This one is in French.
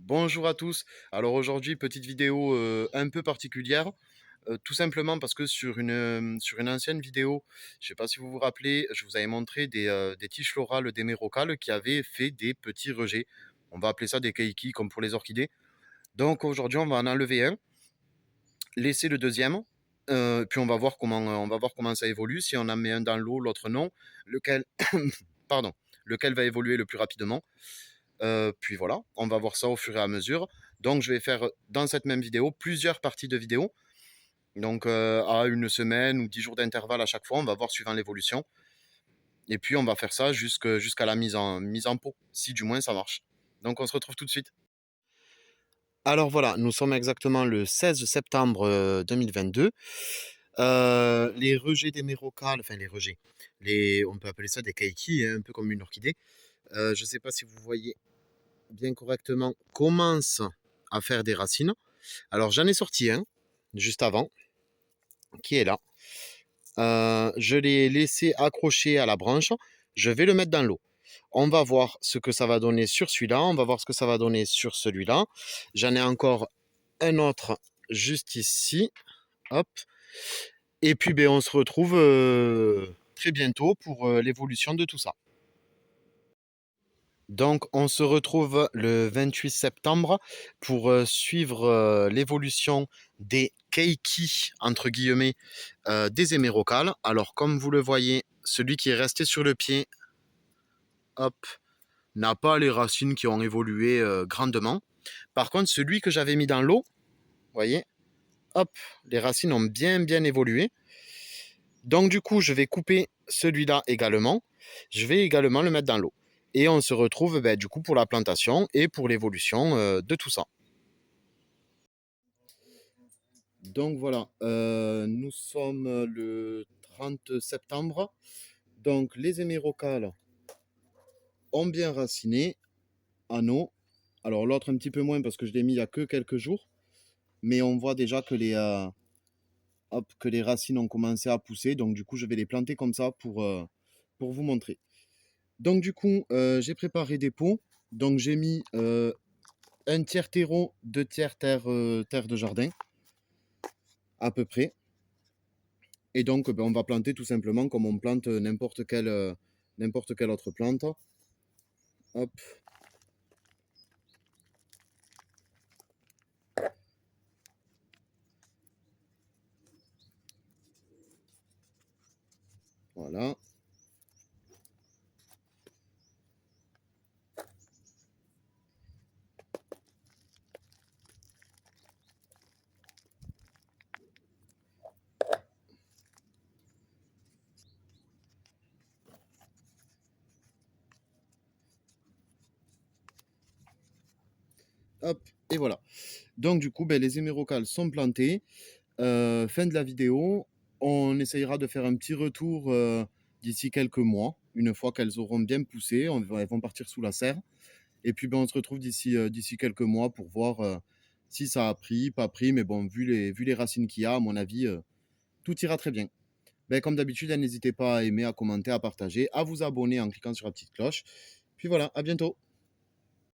Bonjour à tous. Alors aujourd'hui, petite vidéo un peu particulière, tout simplement parce que sur une ancienne vidéo, je ne sais pas si vous vous rappelez, je vous avais montré des tiges florales d'hémérocalles qui avaient fait des petits rejets. On va appeler ça des keiki comme pour les orchidées. Donc aujourd'hui, on va en enlever un, laisser le deuxième, puis on va voir comment ça évolue. Si on en met un dans l'eau, l'autre non. Lequel, pardon, lequel va évoluer le plus rapidement. Puis voilà, on va voir ça au fur et à mesure. Donc je vais faire dans cette même vidéo plusieurs parties de vidéo. Donc à une semaine ou 10 jours d'intervalle à chaque fois, on va voir suivant l'évolution. Et puis on va faire ça jusqu'à la mise en pot, si du moins ça marche. Donc on se retrouve tout de suite. Alors voilà, nous sommes exactement le 16 septembre 2022. Les rejets des mérocales, enfin les rejets, on peut appeler ça des keiki, hein, un peu comme une orchidée. Je ne sais pas si vous voyez bien correctement, commence à faire des racines. Alors j'en ai sorti un juste avant, qui est là. Je l'ai laissé accroché à la branche. Je vais le mettre dans l'eau. On va voir ce que ça va donner sur celui-là. On va voir ce que ça va donner sur celui-là. J'en ai encore un autre juste ici. Hop. Et puis ben, on se retrouve très bientôt pour l'évolution de tout ça. Donc, on se retrouve le 28 septembre pour suivre l'évolution des keiki, entre guillemets, des hémérocalles. Alors, comme vous le voyez, celui qui est resté sur le pied, hop, n'a pas les racines qui ont évolué grandement. Par contre, celui que j'avais mis dans l'eau, vous voyez, hop, les racines ont bien évolué. Donc, du coup, je vais couper celui-là également. Je vais également le mettre dans l'eau. Et on se retrouve ben, du coup pour la plantation et pour l'évolution de tout ça. Donc voilà, nous sommes le 30 septembre. Donc les hémérocalles ont bien raciné à eau. Alors l'autre un petit peu moins parce que je l'ai mis il y a que quelques jours. Mais on voit déjà que que les racines ont commencé à pousser. Donc du coup, je vais les planter comme ça pour vous montrer. Donc du coup, j'ai préparé des pots. Donc j'ai mis un tiers terreau, deux tiers terre de jardin, à peu près. Et donc, ben, on va planter tout simplement comme on plante n'importe quelle autre plante. Hop, voilà. Hop, et voilà. Donc, du coup, ben, les hémérocalles sont plantées. Fin de la vidéo. On essayera de faire un petit retour d'ici quelques mois. Une fois qu'elles auront bien poussé, elles vont partir sous la serre. Et puis, ben, on se retrouve d'ici quelques mois pour voir si ça a pris, pas pris. Mais bon, vu les racines qu'il y a, à mon avis, tout ira très bien. Ben, comme d'habitude, n'hésitez pas à aimer, à commenter, à partager, à vous abonner en cliquant sur la petite cloche. Puis voilà, à bientôt.